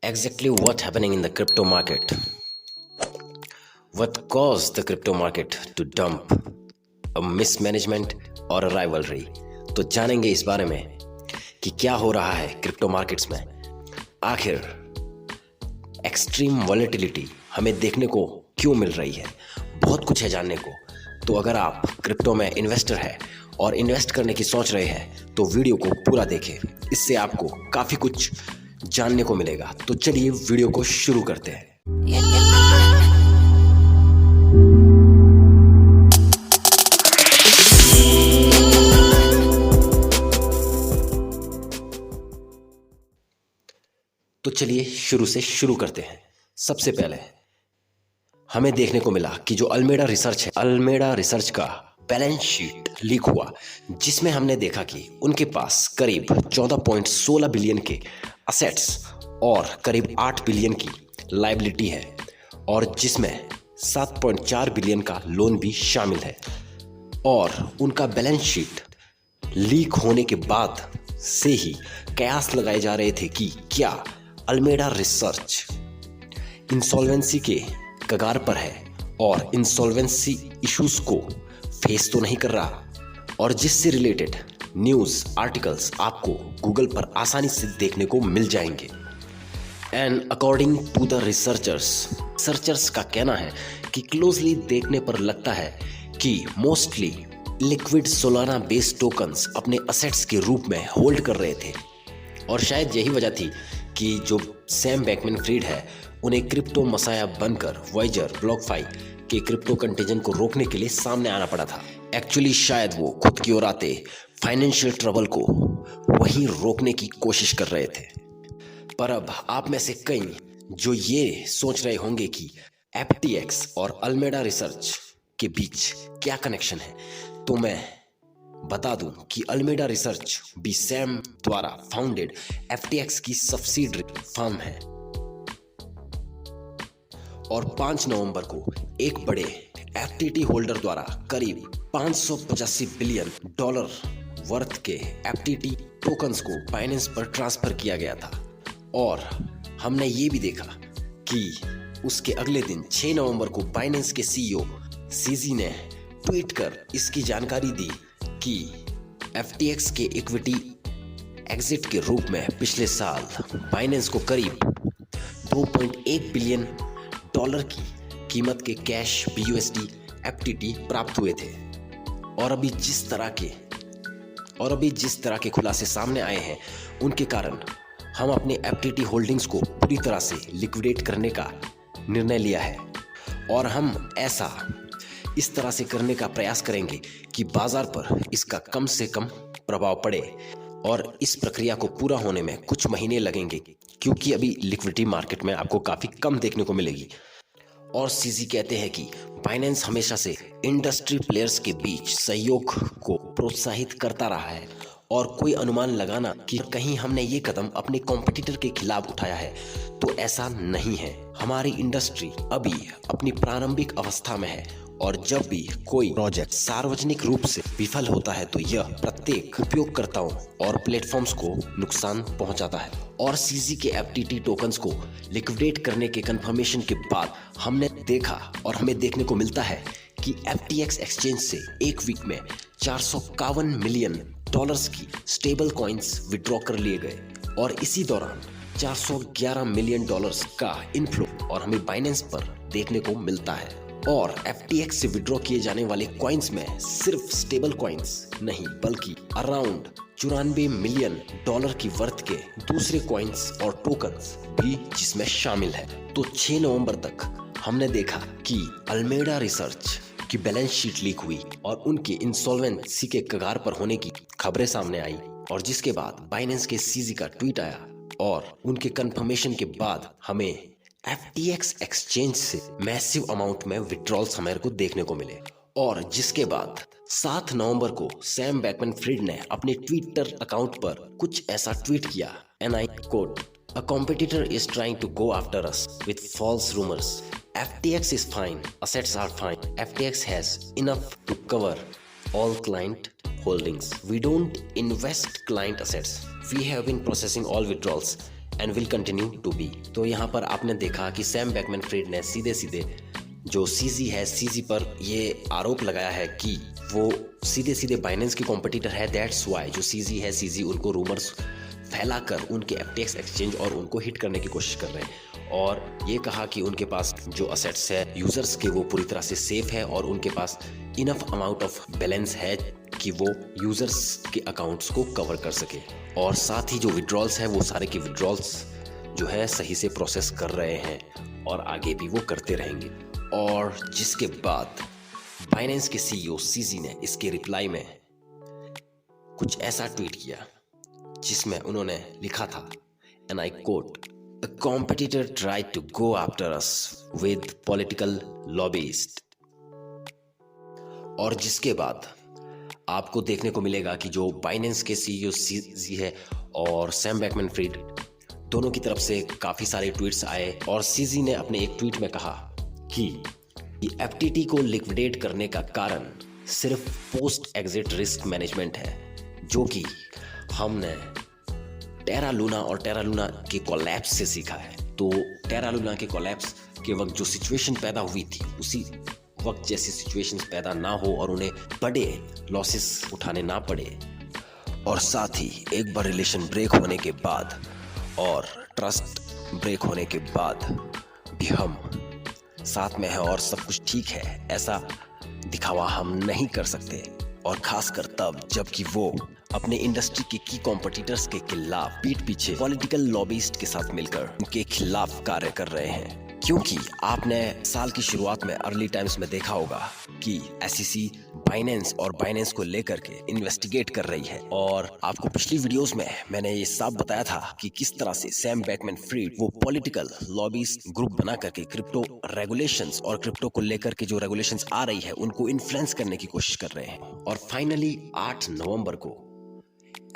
exactly what happening in the crypto market? What caused the crypto market to dump? A mismanagement और a rivalry? तो जानेंगे इस बारे में कि क्या हो रहा है क्रिप्टो मार्केट्स में। आखिर एक्सट्रीम वॉलेटिलिटी हमें देखने को क्यों मिल रही है। बहुत कुछ है जानने को। तो अगर आप क्रिप्टो में इन्वेस्टर है और इन्वेस्ट करने की सोच रहे हैं तो वीडियो को पूरा देखें, इससे आपको काफ़ी कुछ जानने को मिलेगा। तो चलिए वीडियो को शुरू करते हैं। तो चलिए शुरू से शुरू करते हैं। सबसे पहले हमें देखने को मिला कि जो अल्मेडा रिसर्च है, अल्मेडा रिसर्च का बैलेंस शीट लीक हुआ, जिसमें हमने देखा कि उनके पास करीब 14.16 बिलियन के असेट्स और करीब 8 बिलियन की लायबिलिटी है और जिसमें 7.4 बिलियन का लोन भी शामिल है। और उनका बैलेंस शीट लीक होने के बाद से ही कयास लगाए जा रहे थे कि क्या अल्मेडा रिसर्च इंसॉल्वेंसी के कगार पर है और इंसॉल्वेंसी इश्यूज को फेस तो नहीं कर रहा। और जिससे रिलेटेड न्यूज़ आर्टिकल्स आपको गूगल पर आसानी से देखने को मिल जाएंगे। And according to the researchers का कहना है कि क्लोजली देखने पर लगता है कि mostly liquid Solana based tokens अपने असेट्स के रूप में होल्ड कर रहे थे। और शायद यही वजह थी कि जो सैम बैकमैन-फ्रिड है उन्हें क्रिप्टो मसाया बनकर वॉयजर ब्लॉकफाई के क्रिप्टो कंटेजन को रोकने के लिए सामने आना पड़ा था। एक्चुअली शायद वो खुद की ओर आते फाइनेंशियल ट्रबल को वहीं रोकने की कोशिश कर रहे थे। पर अब आप में से कई जो ये सोच रहे होंगे कि FTX और अल्मेडा रिसर्च के बीच क्या कनेक्शन है, तो मैं बता दूं कि अल्मेडा रिसर्च भी सैम द्वारा फाउंडेड FTX की सब्सिडरी फर्म है। और 5 नवंबर को एक बड़े FTT होल्डर द्वारा करीब 585 बिलियन डॉलर वर्थ के FTT टोकन्स को बाइनेंस पर ट्रांसफर किया गया था। और हमने ये भी देखा कि उसके अगले दिन 6 नवंबर को बाइनेंस के CEO सीजी ने ट्वीट कर इसकी जानकारी दी कि FTX के इक्विटी एग्जिट के रूप में पिछले साल बाइनेंस को करीब 2.1 बिलियन डॉलर की कीमत के कैश BUSD FTT प्राप्त हुए थे। और अभी जिस तरह के खुलासे सामने आए हैं उनके कारण हम अपने FTT होल्डिंग्स को पूरी तरह से लिक्विडेट करने का निर्णय लिया है। और हम ऐसा इस तरह से करने का प्रयास करेंगे कि बाजार पर इसका कम से कम प्रभाव पड़े। और इस प्रक्रिया को पूरा होने में कुछ महीने लगेंगे क्योंकि अभी लिक्विडिटी मार्केट में आपको काफ़ी कम देखने को मिलेगी। और सीजी कहते हैं कि बाइनेंस हमेशा से इंडस्ट्री प्लेयर्स के बीच सहयोग को प्रोत्साहित करता रहा है और कोई अनुमान लगाना कि कहीं हमने ये कदम अपने कॉम्पिटिटर के खिलाफ उठाया है तो ऐसा नहीं है। हमारी इंडस्ट्री अभी अपनी प्रारंभिक अवस्था में है और जब भी कोई प्रोजेक्ट सार्वजनिक रूप से विफल होता है तो यह प्रत्येक उपयोगकर्ताओं और प्लेटफॉर्म्स को नुकसान पहुंचाता है। और सीजी के FTT टोकन्स को लिक्विडेट करने के कंफर्मेशन के बाद हमने देखा और हमें देखने को मिलता है कि FTX एक्सचेंज से एक वीक में 451 मिलियन डॉलर्स की स्टेबल कॉइन्स विड्रॉ कर लिए गए। और इसी दौरान 411 मिलियन डॉलर्स का इनफ्लो और हमें बाइनेंस पर देखने को मिलता है। और FTX से विड्रॉ किए जाने वाले कॉइन्स में सिर्फ स्टेबल कॉइन्स नहीं बल्कि अराउंड 94 मिलियन डॉलर की वर्थ के दूसरे कॉइन्स और टोकन्स भी जिसमें शामिल है। तो 6 नवंबर तक हमने देखा कि अल्मेडा रिसर्च की बैलेंस शीट लीक हुई और उनके इंसॉल्वेंसी के कगार पर होने की खबरें सामने आई। और जिसके बाद बाइनेंस के सीजी का ट्वीट आया और उनके कंफर्मेशन के बाद हमें FTX एक्सचेंज से मैसिव अमाउंट में विड्रॉल्स हमारे को देखने को मिले। और जिसके बाद 7 नवंबर को सैम बैकमैन-फ्रिड ने अपने ट्विटर अकाउंट पर कुछ ऐसा ट्वीट किया, and I coat, "A competitor is trying to go after us with false rumors. FTX is fine, assets are fine. FTX has enough to cover all client holdings. We don't invest client assets. We have been processing all withdrawals and will continue to be. तो यहाँ पर आपने देखा कि Sam बैकमैन-फ्रिड ने सीधे सीधे जो सीजी है, सीजी पर ये आरोप लगाया है कि वो सीधे सीधे बाइनेंस के कॉम्पिटिटर है। दैट्स वाई जो सीजी है, सीजी उनको रूमर्स फैलाकर उनके FTX एक्सचेंज और उनको हिट करने की कोशिश कर रहे हैं। और ये कहा कि उनके पास जो असेट्स है यूजर्स के वो पूरी तरह से सेफ है और उनके पास इनफ अमाउंट ऑफ बैलेंस है कि वो यूजर्स के अकाउंट्स को कवर कर सके। और साथ ही जो विड्रॉल्स है वो सारे के विड्रॉल्स जो है सही से प्रोसेस कर रहे हैं और आगे भी वो करते रहेंगे। और जिसके बाद बाइनेंस के CEO सीजी ने इसके रिप्लाई में कुछ ऐसा ट्वीट किया जिसमें उन्होंने लिखा था, and I coat, "A competitor tried to go after us with political lobbyists." और जिसके बाद आपको देखने को मिलेगा कि जो बाइनेंस के CEO सीजी है और सैम बैकमैन-फ्रिड दोनों की तरफ से काफी सारे ट्वीट्स आए। और सीजी ने अपने एक ट्वीट में कहा कि FTT को लिक्विडेट करने का कारण सिर्फ पोस्ट एग्जिट रिस्क मैनेजमेंट है, जो कि हमने टेरा लूना और टेरा लूना के कोलैप्स से सीखा है। तो टेरा लूना के कोलैप्स के वक्त जो सिचुएशन पैदा हुई थी उसी वक्त जैसी सिचुएशंस पैदा ना हो और उन्हें बड़े लॉसेस उठाने ना पड़े। और साथ ही एक बार रिलेशन ब्रेक होने के बाद और ट्रस्ट ब्रेक होने के बाद भी हम साथ में है और सब कुछ ठीक है, ऐसा दिखावा हम नहीं कर सकते। और खासकर तब जबकि वो अपने इंडस्ट्री के की कॉम्पिटिटर्स के खिलाफ पीठ पीछे पॉलिटिकल लॉबिस्ट के साथ मिलकर उनके खिलाफ कार्य कर रहे हैं। क्योंकि आपने साल की शुरुआत में अर्ली टाइम्स में देखा होगा कि SEC बाइनेंस और बाइनेंस को लेकर के इन्वेस्टिगेट कर रही है। और आपको पिछली वीडियोस में मैंने ये साफ बताया था कि किस तरह से सैम बैकमैन-फ्रिड वो पॉलिटिकल लॉबिस्ट ग्रुप बना करके क्रिप्टो रेगुलेशंस और क्रिप्टो को लेकर के जो रेगुलेशंस आ रही है उनको इन्फ्लुएंस करने की कोशिश कर रहे हैं। और फाइनली 8 नवंबर को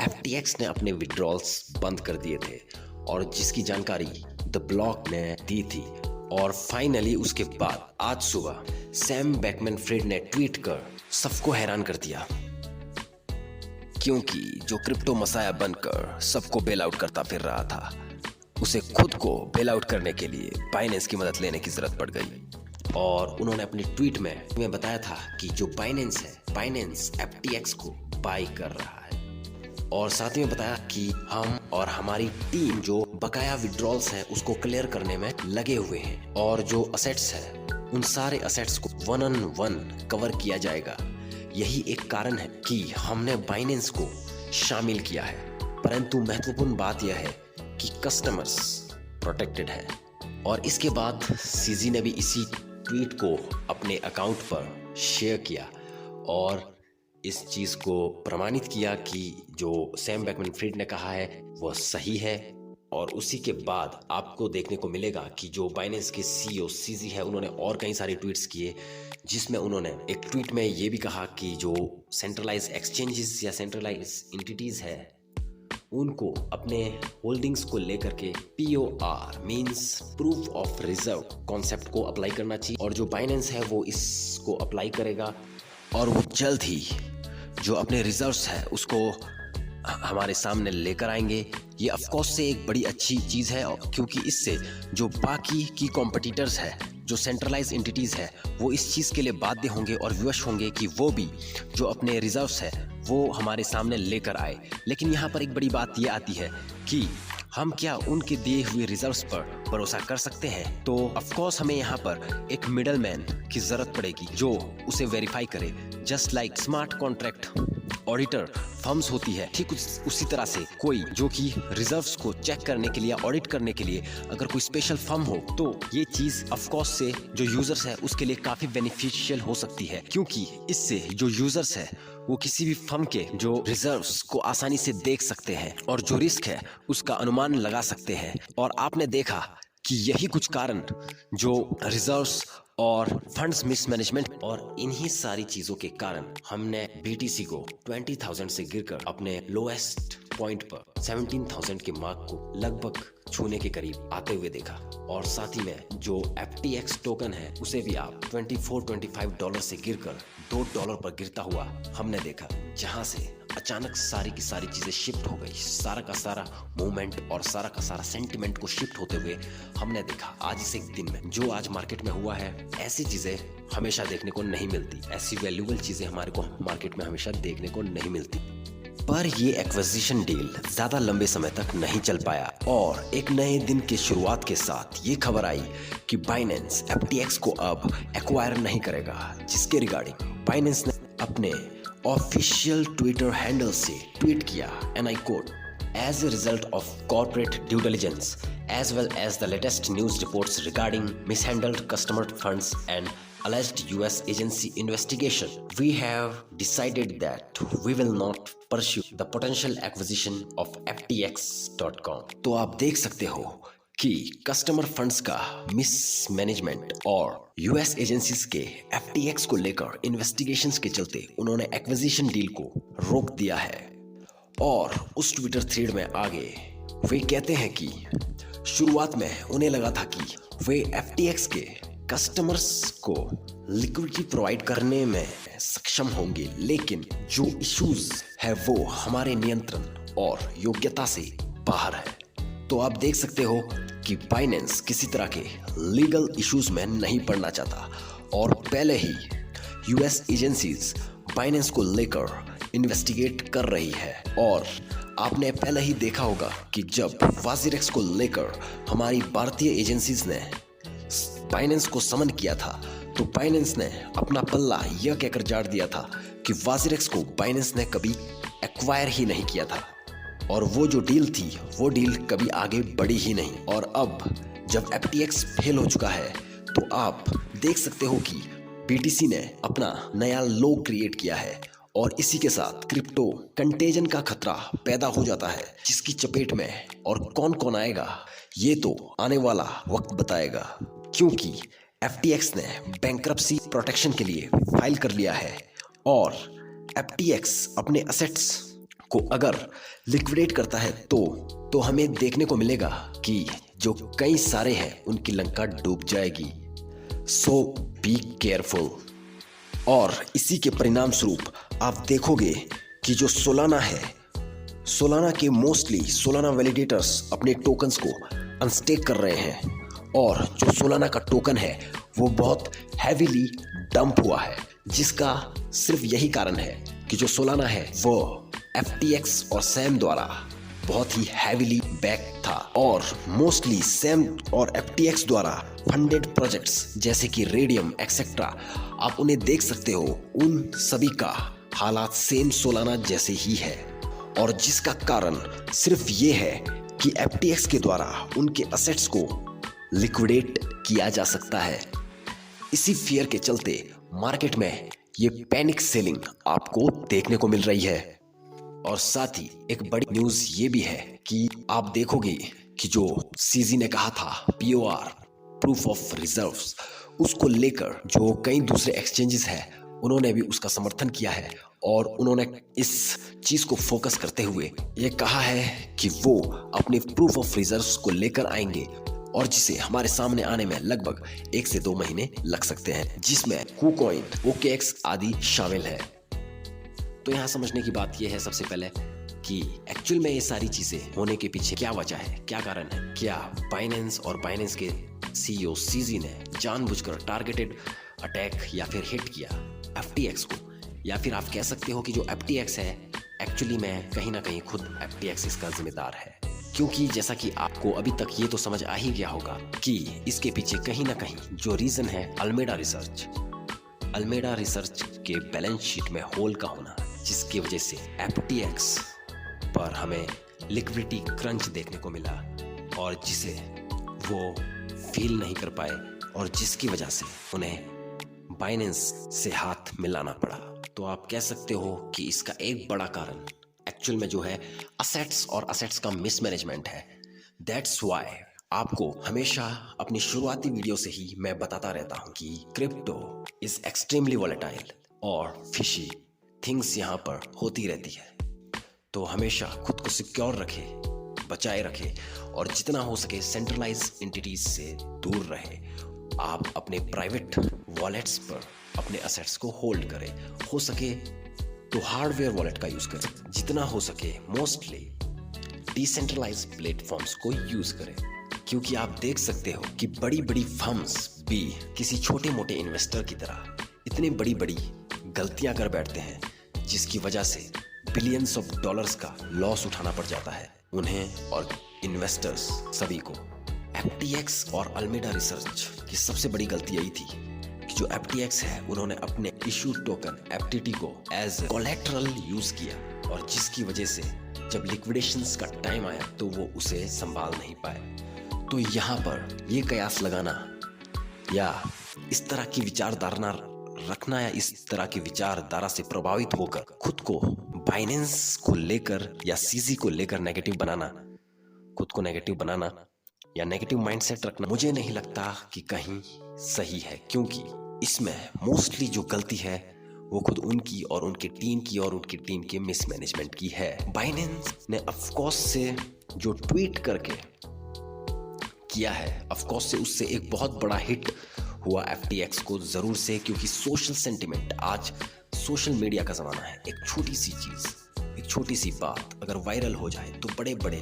FTX ने अपने विड्रॉल्स बंद कर दिए थे और जिसकी जानकारी द ब्लॉक ने दी थी। और फाइनली उसके बाद आज सुबह सैम बैकमैन-फ्रिड ने ट्वीट कर सबको हैरान कर दिया, क्योंकि जो क्रिप्टो मसाया बनकर सबको बेल आउट करता फिर रहा था, उसे खुद को बेल आउट करने के लिए बाइनेंस की मदद लेने की जरूरत पड़ गई। और उन्होंने अपनी ट्वीट में बताया था कि जो बाइनेंस है, बाइनेंस FTX को बाय कर रहा है। और साथ में बताया कि हम और हमारी टीम जो बकाया विड्रॉल्स है उसको क्लियर करने में लगे हुए हैं और जो असेट्स है उन सारे असेट्स को 1 on 1 कवर किया जाएगा। यही एक कारण है कि हमने बाइनेंस को शामिल किया है। परंतु महत्वपूर्ण बात यह है कि कस्टमर्स प्रोटेक्टेड है। और इसके बाद सीजी ने भी इसी ट्वीट को अपने अकाउंट पर शेयर किया और इस चीज़ को प्रमाणित किया कि जो सैम बैकमैन-फ्रिड ने कहा है वो सही है। और उसी के बाद आपको देखने को मिलेगा कि जो बाइनेंस के CEO सीजी है उन्होंने और कई सारे ट्वीट्स किए, जिसमें उन्होंने एक ट्वीट में ये भी कहा कि जो सेंट्रलाइज एक्सचेंजेस या सेंट्रलाइज एंटिटीज़ है उनको अपने होल्डिंग्स को लेकर के POR means proof of reserve concept को अप्लाई करना चाहिए। और जो बाइनेंस है वो इसको अप्लाई करेगा और वो जल्द ही जो अपने रिजर्व्स है उसको हमारे सामने लेकर आएंगे। ये ऑफ कोर्स से एक बड़ी अच्छी चीज़ है, क्योंकि इससे जो बाकी की कॉम्पिटिटर्स है, जो सेंट्रलाइज एंटिटीज़ है, वो इस चीज़ के लिए बाध्य होंगे और विवश होंगे कि वो भी जो अपने रिजर्व्स है वो हमारे सामने लेकर आए। लेकिन यहाँ पर एक बड़ी बात ये आती है कि हम क्या उनके दिए हुए रिजर्व्स पर भरोसा कर सकते हैं? तो ऑफ कोर्स हमें यहाँ पर एक मिडलमैन की जरूरत पड़ेगी जो उसे वेरीफाई करे। Just like smart contract auditor firms होती है, ठीक उसी तरह से कोई जो कि रिजर्व्स को चेक करने के लिए, ऑडिट करने के लिए अगर कोई स्पेशल फर्म हो तो ये चीज ऑफ कोर्स से जो यूजर्स है उसके लिए काफी बेनिफिशियल हो सकती है, क्योंकि इससे जो यूजर्स है वो किसी भी फर्म के जो रिजर्व्स को आसानी से देख सकते हैं और जो रिस्क है उसका अनुमान लगा सकते हैं। और आपने देखा कि यही कुछ कारण जो रिजर्व्स और फंड्स मिसमैनेजमेंट और इन्हीं सारी चीजों के कारण हमने BTC को 20,000 से गिरकर अपने लोएस्ट पॉइंट पर 17,000 के मार्क को लगभग छूने के करीब आते हुए देखा। और साथ ही में जो FTX टोकन है उसे भी आप $24-25 से गिरकर $2 पर गिरता हुआ हमने देखा, जहां से अचानक सारी की सारी चीज़ें शिफ्ट हो गई। सारा का सारा मूवमेंट और सारा का सारा सेंटिमेंट को शिफ्ट होते हुए हमने देखा आज इस एक दिन में। जो आज मार्केट में हुआ है, ऐसी चीज़ें हमेशा देखने को नहीं मिलती। ऐसी वैल्यूएबल चीज़ें हमारे को मार्केट में हमेशा देखने को नहीं मिलती। पर ये एक्विजिशन डील ज़्यादा लंबे समय तक नहीं चल पाया और एक नए दिन के शुरुआत के साथ ये खबर आई कि बाइनेंस FTX को अब एक्वायर नहीं करेगा, जिसके रिगार्डिंग बाइनेंस ने अपने ऑफिशियल ट्विटर हैंडल से ट्वीट किया, and I quote, as a result of corporate due diligence as well as the latest news reports regarding mishandled customer funds and alleged US agency investigation, we have decided that we will not pursue the potential acquisition of FTX.com। तो आप देख सकते हो कि customer funds का mismanagement और US agencies के FTX को लेकर इन्वेस्टिगेशंस के चलते उन्होंने एक्विजिशन डील को रोक दिया है। और उस ट्विटर थ्रेड में आगे वे कहते हैं कि शुरुआत में उन्हें लगा था कि वे FTX के कस्टमर्स को लिक्विडिटी प्रोवाइड करने में सक्षम होंगे, लेकिन जो इश्यूज है वो हमारे नियंत्रण और योग्यता से बाहर है। तो आप देख सकते हो कि बाइनेंस किसी तरह के लीगल इश्यूज में नहीं पड़ना चाहता और पहले ही यूएस एजेंसीज बाइनेंस को लेकर इन्वेस्टिगेट कर रही है। और आपने पहले ही देखा होगा कि जब वाजिरेक्स को लेकर हमारी भारतीय एजेंसीज ने बाइनेंस को समन किया था तो बाइनेंस ने अपना पल्ला यह कहकर झाड़ दिया था कि वाजिरेक्स को बाइनेंस ने कभी एक्वायर ही नहीं किया था और वो जो डील थी वो डील कभी आगे बढ़ी ही नहीं। और अब जब FTX फेल हो चुका है तो आप देख सकते हो कि BTC ने अपना नया लो क्रिएट किया है और इसी के साथ क्रिप्टो कंटेजन का खतरा पैदा हो जाता है, जिसकी चपेट में और कौन कौन आएगा ये तो आने वाला वक्त बताएगा, क्योंकि FTX ने बैंक्रप्सी प्रोटेक्शन के लिए फाइल कर लिया है और FTX अपने असेट्स को अगर लिक्विडेट करता है तो हमें देखने को मिलेगा कि जो कई सारे हैं उनकी लंका डूब जाएगी। सो बी केयरफुल। और इसी के परिणाम स्वरूप आप देखोगे कि जो सोलाना है, सोलाना के मोस्टली सोलाना वैलिडेटर्स अपने टोकन्स को अनस्टेक कर रहे हैं और जो सोलाना का टोकन है वो बहुत हैवीली डंप हुआ है, जिसका सिर्फ यही कारण है कि जो सोलाना है वो FTX और सैम द्वारा बहुत ही हैवीली बैक था और मोस्टली सैम और FTX द्वारा फंडेड प्रोजेक्ट्स जैसे कि रेडियम एक्सेट्रा, आप उन्हें देख सकते हो, उन सभी का हालात सेम सोलाना जैसे ही है और जिसका कारण सिर्फ ये है कि FTX के द्वारा उनके असेट्स को लिक्विडेट किया जा सकता है। इसी फियर के चलते मार्केट में ये पैनिक सेलिंग आपको देखने को मिल रही है। और साथ ही एक बड़ी न्यूज ये भी है कि आप देखोगे कि जो CZ ने कहा था POR प्रूफ ऑफ रिजर्व्स, उसको लेकर जो कई दूसरे एक्सचेंजेस हैं उन्होंने भी उसका समर्थन किया है और उन्होंने इस चीज को फोकस करते हुए ये कहा है कि वो अपने प्रूफ ऑफ रिजर्व्स को लेकर आएंगे और जिसे हमारे सामने आने में लगभग 1 से 2 महीने लग सकते हैं, जिसमें KuCoin, OKX आदि शामिल है। तो यहाँ समझने की बात यह है सबसे पहले कि एक्चुअल में ये सारी चीजें होने के पीछे क्या वजह है, क्या कारण है। क्या बाइनेंस और बाइनेंस के CEO CZ ने जानबूझकर टारगेटेड अटैक या फिर हिट किया FTX को, या फिर आप कह सकते हो कि जो FTX है एक्चुअली में कहीं ना कहीं खुद FTX इसका जिम्मेदार है, क्योंकि जैसा कि आपको अभी तक ये तो समझ आ ही गया होगा कि इसके पीछे कहीं ना कहीं जो रीजन है अल्मेडा रिसर्च के बैलेंस शीट में होल का होना, जिसकी वजह से FTX पर हमें लिक्विडिटी क्रंच देखने को मिला और जिसे वो फील नहीं कर पाए और जिसकी वजह से उन्हें बाइनेंस से हाथ मिलाना पड़ा। तो आप कह सकते हो कि इसका एक बड़ा कारण एक्चुअल में जो है असेट्स और असेट्स का मिसमैनेजमेंट है। दैट्स व्हाई आपको हमेशा अपनी शुरुआती वीडियो से ही मैं बताता रहता हूँ कि क्रिप्टो इज एक्सट्रीमली वॉलेटाइल और फिशी थिंग्स यहाँ पर होती रहती है। तो हमेशा खुद को सिक्योर रखे, बचाए रखे और जितना हो सके सेंट्रलाइज एंटिटीज से दूर रहे। आप अपने प्राइवेट वॉलेट्स पर अपने असेट्स को होल्ड करें, हो सके तो हार्डवेयर वॉलेट का यूज करें। जितना हो सके मोस्टली डिसेंट्रलाइज प्लेटफॉर्म्स को यूज करें, क्योंकि आप देख सकते हो कि बड़ी बड़ी फर्म्स भी किसी छोटे मोटे इन्वेस्टर की तरह इतनी बड़ी बड़ी गलतियां कर बैठते हैं, जिसकी वजह से बिलियंस ऑफ डॉलर्स का लॉस उठाना पड़ जाता है उन्हें और इन्वेस्टर्स सभी को। FTX और अल्मेडा रिसर्च की सबसे बड़ी गलती यही थी कि जो FTX है उन्होंने अपने इशू टोकन FTT को एज कोलैटरल यूज किया, और जिसकी वजह से जब लिक्विडेशंस का टाइम आया तो वो उसे संभाल नहीं पाए। तो यहाँ पर ये कयास लगाना या इस तरह की विचारधारा रखना या इस तरह की विचारधारा से प्रभावित होकर खुद को बाइनेंस को लेकर या CZ को लेकर नेगेटिव बनाना, खुद को नेगेटिव बनाना या नेगेटिव माइंडसेट रखना, मुझे नहीं लगता कि कहीं सही है, क्योंकि इसमें मोस्टली जो गलती है वो खुद उनकी और उनकी टीम के मिसमैनेजमेंट की है। बाइनेंस ने ऑफकोर्स से जो ट्वीट करके किया है, ऑफकोर्स से उससे एक बहुत बड़ा हिट हुआ FTX को जरूर से, क्योंकि सोशल सेंटिमेंट, आज सोशल मीडिया का जमाना है। एक छोटी सी चीज, एक छोटी सी बात अगर वायरल हो जाए तो बड़े बड़े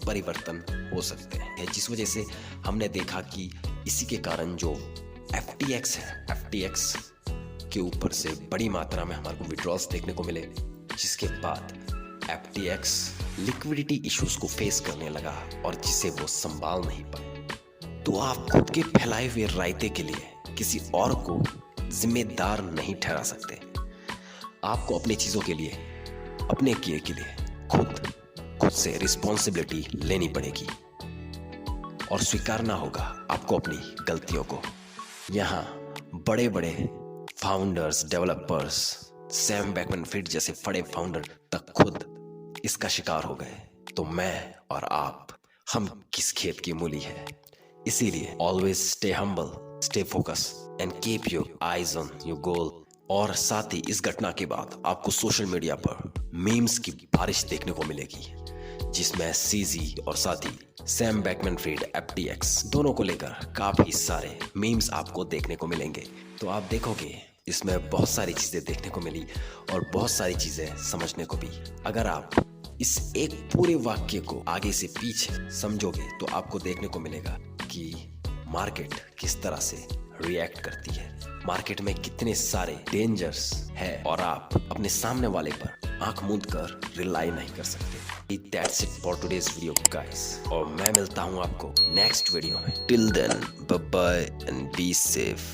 परिवर्तन हो सकते हैं, जिस वजह से हमने देखा कि इसी के कारण जो FTX है, FTX के ऊपर से बड़ी मात्रा में हमारे को विड्रॉल्स देखने को मिले, जिसके बाद FTX लिक्विडिटी इश्यूज को फेस करने लगा और जिसे वो संभाल नहीं पाए। तो आप खुद के फैलाए हुए रायते के लिए किसी और को जिम्मेदार नहीं ठहरा सकते। आपको अपनी चीजों के लिए, अपने किए के लिए खुद से रिस्पॉन्सिबिलिटी लेनी पड़ेगी और स्वीकारना होगा आपको अपनी गलतियों को। यहाँ बड़े बड़े फाउंडर्स, डेवलपर्स, सैम बैकमैन-फ्रिड जैसे बड़े फाउंडर तक खुद इसका शिकार हो गए। तो मैं और आप, हम किस खेत की मूली है। इसीलिए always stay humble, stay focus and keep your eyes on your goal. और साथ ही इस घटना के बाद आपको सोशल मीडिया पर मीम्स की बारिश देखने को मिलेगी, जिसमें CZ और साथ ही सैम बैकमैन-फ्रिड FTX दोनों को लेकर काफी सारे मीम्स आपको देखने को मिलेंगे। तो आप देखोगे इसमें बहुत सारी चीजें देखने को मिली और बहुत सारी चीजें समझने को भी। अगर आप इस एक पूरे वाक्य को आगे से पीछे समझोगे तो आपको देखने को मिलेगा कि मार्केट किस तरह से रिएक्ट करती है, मार्केट में कितने सारे डेंजर्स है और आप अपने सामने वाले पर आंख मूंद कर रिलाई नहीं कर सकते। That's it for today's video guys, और मैं मिलता हूं आपको नेक्स्ट वीडियो में। Till then, bye bye and be safe.